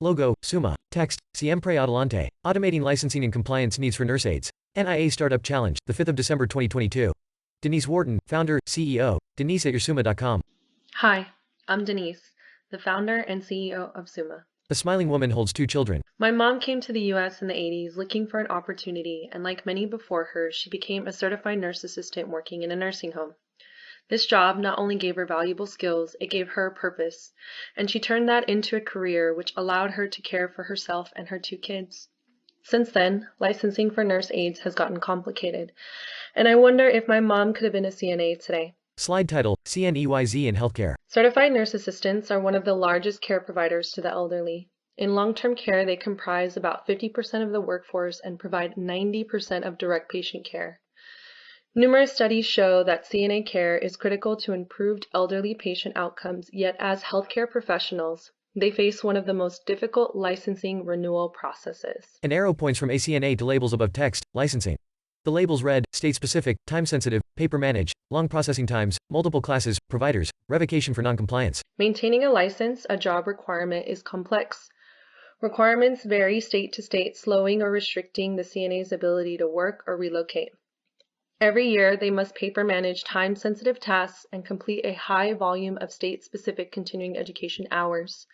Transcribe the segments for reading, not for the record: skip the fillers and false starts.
Logo, Suma. Text, Siempre Adelante. Automating licensing and compliance needs for nurse aides. NIA Startup Challenge, the 5th of December 2022. Denice Wharton, founder, CEO, Denice at yoursuma.com. Hi, I'm Denice, the founder and CEO of Suma. A smiling woman holds 2 children. My mom came to the US in the 80s looking for an opportunity, and like many before her, she became a certified nurse assistant working in a nursing home. This job not only gave her valuable skills, it gave her purpose, and she turned that into a career which allowed her to care for herself and her 2 kids. Since then, licensing for nurse aides has gotten complicated, and I wonder if my mom could have been a CNA today. Slide title, CNEYZ in healthcare. Certified nurse assistants are one of the largest care providers to the elderly. In long-term care, they comprise about 50% of the workforce and provide 90% of direct patient care. Numerous studies show that CNA care is critical to improved elderly patient outcomes, yet as healthcare professionals, they face one of the most difficult licensing renewal processes. An arrow points from ACNA to labels above text, licensing. The labels read, state-specific, time-sensitive, paper-managed, long processing times, multiple classes, providers, revocation for non-compliance. Maintaining a license, a job requirement, is complex. Requirements vary state to state, slowing or restricting the CNA's ability to work or relocate. Every year, they must paper-manage time-sensitive tasks and complete a high volume of state-specific continuing education hours.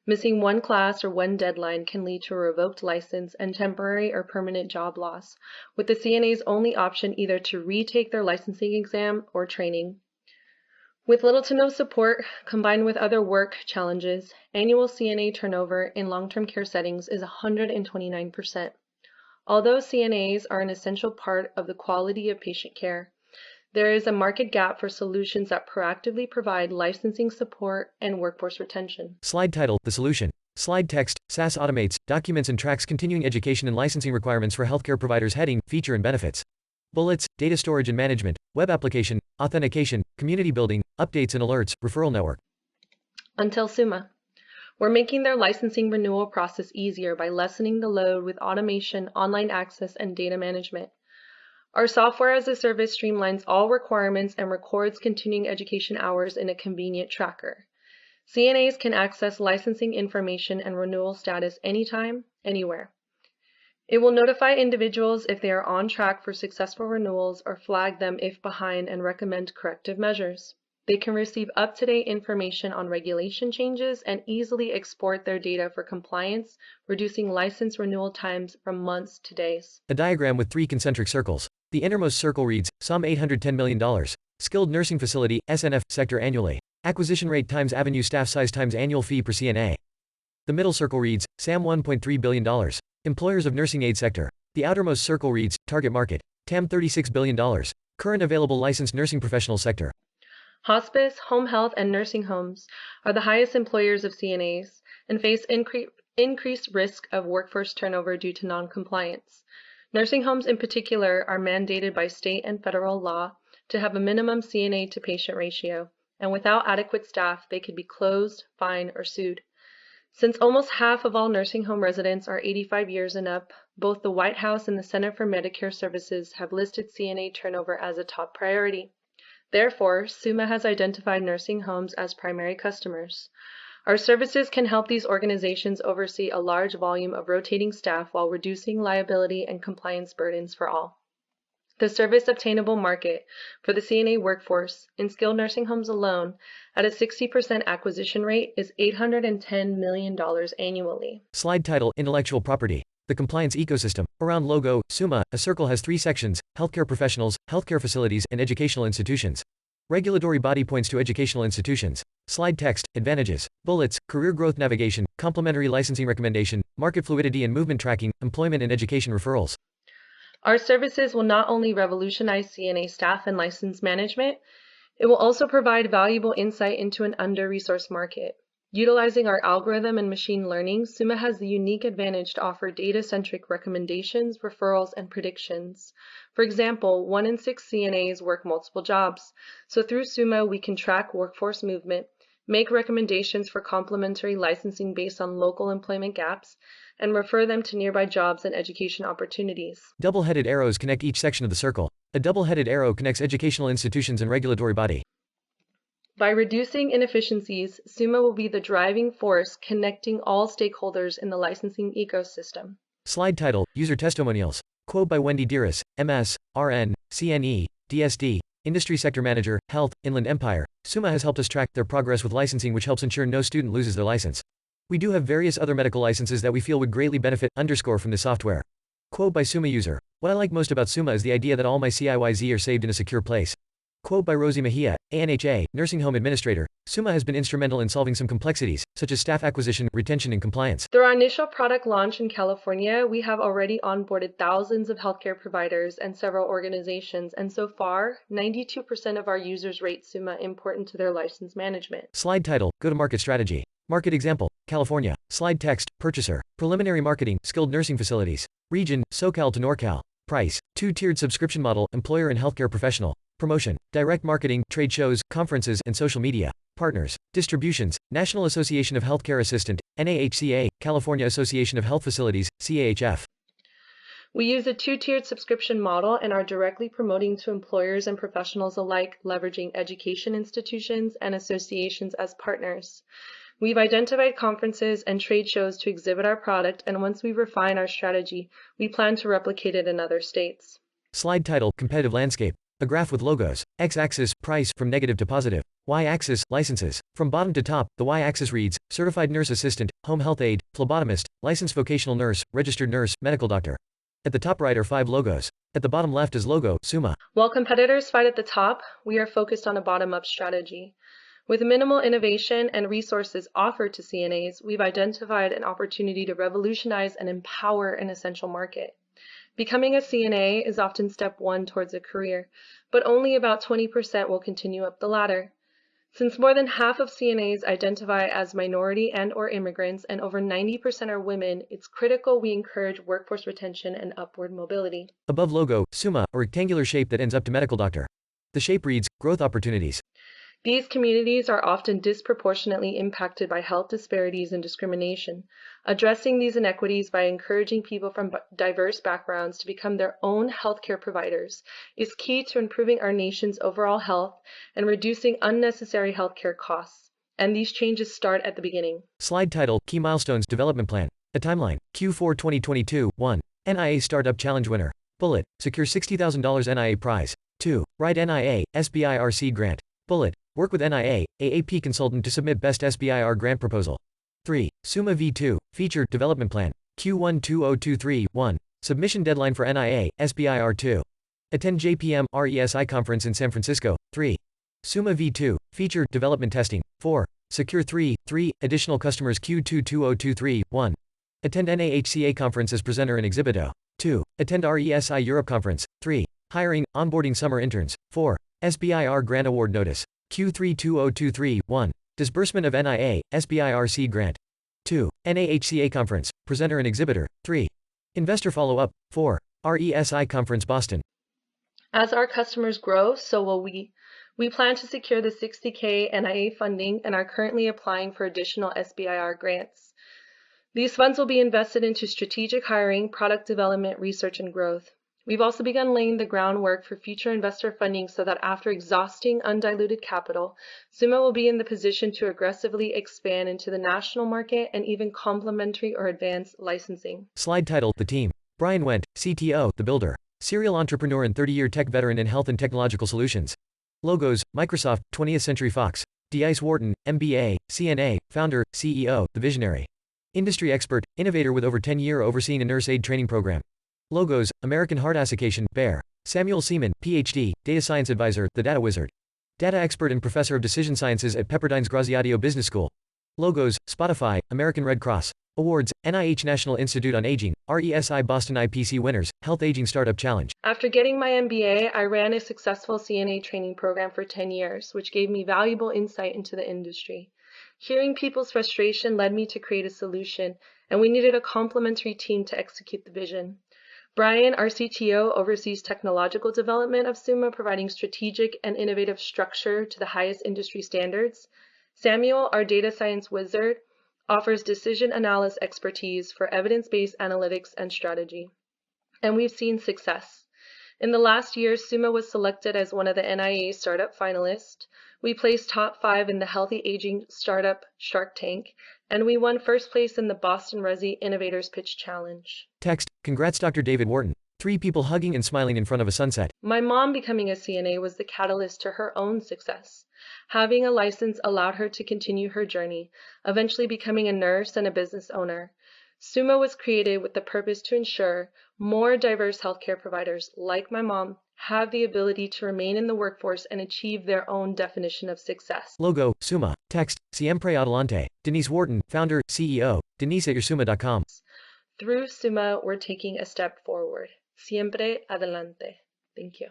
Missing one class or one deadline can lead to a revoked license and temporary or permanent job loss, with the CNA's only option either to retake their licensing exam or training. With little to no support, combined with other work challenges, annual CNA turnover in long-term care settings is 129%. Although CNAs are an essential part of the quality of patient care, there is a market gap for solutions that proactively provide licensing support and workforce retention. Slide title, the solution. Slide text, SAS automates, documents and tracks continuing education and licensing requirements for healthcare providers. Heading, feature and benefits. Bullets, data storage and management, web application, authentication, community building, updates and alerts, referral network. Until Suma. We're making their licensing renewal process easier by lessening the load with automation, online access, and data management. Our software as a service streamlines all requirements and records continuing education hours in a convenient tracker. CNAs can access licensing information and renewal status anytime, anywhere. It will notify individuals if they are on track for successful renewals or flag them if behind and recommend corrective measures. They can receive up-to-date information on regulation changes and easily export their data for compliance, reducing license renewal times from months to days. A diagram with 3 concentric circles. The innermost circle reads, sum $810 million. Skilled nursing facility, SNF, sector annually. Acquisition rate times avenue staff size times annual fee per CNA. The middle circle reads, SAM $1.3 billion. Employers of nursing aid sector. The outermost circle reads, target market. TAM $36 billion. Current available licensed nursing professional sector. Hospice, home health, and nursing homes are the highest employers of CNAs and face increased risk of workforce turnover due to non-compliance. Nursing homes in particular are mandated by state and federal law to have a minimum CNA to patient ratio, and without adequate staff, they could be closed, fined, or sued. Since almost half of all nursing home residents are 85 years and up, both the White House and the Center for Medicare Services have listed CNA turnover as a top priority. Therefore, Suma has identified nursing homes as primary customers. Our services can help these organizations oversee a large volume of rotating staff while reducing liability and compliance burdens for all. The service obtainable market for the CNA workforce in skilled nursing homes alone at a 60% acquisition rate is $810 million annually. Slide title, intellectual property. The compliance ecosystem. Around logo, Suma, a circle has 3 sections, healthcare professionals, healthcare facilities, and educational institutions. Regulatory body points to educational institutions. Slide text, advantages. Bullets, career growth navigation, complementary licensing recommendation, market fluidity and movement tracking, employment and education referrals. Our services will not only revolutionize CNA staff and license management, it will also provide valuable insight into an under-resourced market. Utilizing our algorithm and machine learning, Suma has the unique advantage to offer data-centric recommendations, referrals, and predictions. For example, 1 in 6 CNAs work multiple jobs, so through Suma we can track workforce movement, make recommendations for complementary licensing based on local employment gaps, and refer them to nearby jobs and education opportunities. Double-headed arrows connect each section of the circle. A double-headed arrow connects educational institutions and regulatory body. By reducing inefficiencies, Suma will be the driving force connecting all stakeholders in the licensing ecosystem. Slide title, User Testimonials. Quote by Wendy Dearest, MS, RN, CNE, DSD, Industry Sector Manager, Health, Inland Empire. Suma has helped us track their progress with licensing, which helps ensure no student loses their license. We do have various other medical licenses that we feel would greatly benefit, from this software. Quote by Suma user. What I like most about Suma is the idea that all my CIYZ are saved in a secure place. Quote by Rosie Mejia, ANHA, Nursing Home Administrator. Suma has been instrumental in solving some complexities, such as staff acquisition, retention, and compliance. Through our initial product launch in California, we have already onboarded thousands of healthcare providers and several organizations, and so far, 92% of our users rate Suma important to their license management. Slide title, Go-to-market strategy. Market example, California. Slide text, Purchaser. Preliminary marketing, skilled nursing facilities. Region, SoCal to NorCal. Price, 2-tiered subscription model, employer and healthcare professional. Promotion, direct marketing, trade shows, conferences, and social media. Partners, distributions, National Association of Healthcare Assistant, NAHCA, California Association of Health Facilities, CAHF. We use a 2-tiered subscription model and are directly promoting to employers and professionals alike, leveraging education institutions and associations as partners. We've identified conferences and trade shows to exhibit our product, and once we refine our strategy, we plan to replicate it in other states. Slide title, Competitive landscape. A graph with logos. X-axis, price, from negative to positive. Y-axis, licenses. From bottom to top, the Y-axis reads, certified nurse assistant, home health aide, phlebotomist, licensed vocational nurse, registered nurse, medical doctor. At the top right are 5 logos. At the bottom left is logo, Suma. While competitors fight at the top, we are focused on a bottom-up strategy. With minimal innovation and resources offered to CNAs, we've identified an opportunity to revolutionize and empower an essential market. Becoming a CNA is often step 1 towards a career, but only about 20% will continue up the ladder. Since more than half of CNAs identify as minority and/or immigrants and over 90% are women, it's critical we encourage workforce retention and upward mobility. Above logo, Suma, a rectangular shape that ends up to medical doctor. The shape reads, growth opportunities. These communities are often disproportionately impacted by health disparities and discrimination. Addressing these inequities by encouraging people from diverse backgrounds to become their own healthcare providers is key to improving our nation's overall health and reducing unnecessary healthcare costs. And these changes start at the beginning. Slide title, Key Milestones Development Plan. A timeline. Q4 2022, 1. NIA Startup Challenge winner. Bullet. Secure $60,000 NIA prize. 2. Write NIA, SBIR seed grant. Bullet. Work with NIA, AAP consultant to submit best SBIR grant proposal. 3. Suma V2, Featured Development Plan. Q1 2023, 1. Submission deadline for NIA, SBIR 2. Attend JPM RESI conference in San Francisco. 3. Suma V2, Featured Development Testing. 4. Secure 3 additional customers Q2 2023, 1. Attend NAHCA conference as presenter and exhibito. 2. Attend RESI Europe conference. 3. Hiring, onboarding summer interns. 4. SBIR grant award notice. Q3 2023, 1. Disbursement of NIA, SBIR seed grant. 2. NAHCA conference, presenter and exhibitor. 3. Investor follow-up. 4. RESI conference Boston. As our customers grow, so will we. We plan to secure the $60K NIA funding and are currently applying for additional SBIR grants. These funds will be invested into strategic hiring, product development, research, and growth. We've also begun laying the groundwork for future investor funding so that after exhausting undiluted capital, Suma will be in the position to aggressively expand into the national market and even complementary or advanced licensing. Slide title, The Team. Brian Wendt, CTO, The Builder. Serial entrepreneur and 30-year tech veteran in health and technological solutions. Logos, Microsoft, 20th Century Fox. Denice Wharton, M.B.A, CNA, founder, CEO, The Visionary. Industry expert, innovator with over 10-year overseeing a nurse aid training program. Logos, American Heart Association, BEAR. Samuel Seaman, PhD, Data Science Advisor, The Data Wizard. Data expert and professor of decision sciences at Pepperdine's Graziadio Business School. Logos, Spotify, American Red Cross. Awards, NIH National Institute on Aging, RESI Boston IPC winners, Health Aging Startup Challenge. After getting my MBA, I ran a successful CNA training program for 10 years, which gave me valuable insight into the industry. Hearing people's frustration led me to create a solution, and we needed a complementary team to execute the vision. Brian, our CTO, oversees technological development of Suma, providing strategic and innovative structure to the highest industry standards. Samuel, our data science wizard, offers decision analysis expertise for evidence-based analytics and strategy. And we've seen success. In the last year, Suma was selected as one of the NIA startup finalists. We placed top 5 in the Healthy Aging Startup Shark Tank, and we won first place in the Boston Resi Innovators Pitch Challenge. Text, congrats Dr. David Wharton. 3 people hugging and smiling in front of a sunset. My mom becoming a CNA was the catalyst to her own success. Having a license allowed her to continue her journey, eventually becoming a nurse and a business owner. Suma was created with the purpose to ensure more diverse healthcare providers, like my mom, have the ability to remain in the workforce and achieve their own definition of success. Logo, Suma. Text, siempre adelante. Denice Wharton, founder, CEO, Denice@yoursuma.com. Through Suma, we're taking a step forward. Siempre adelante. Thank you.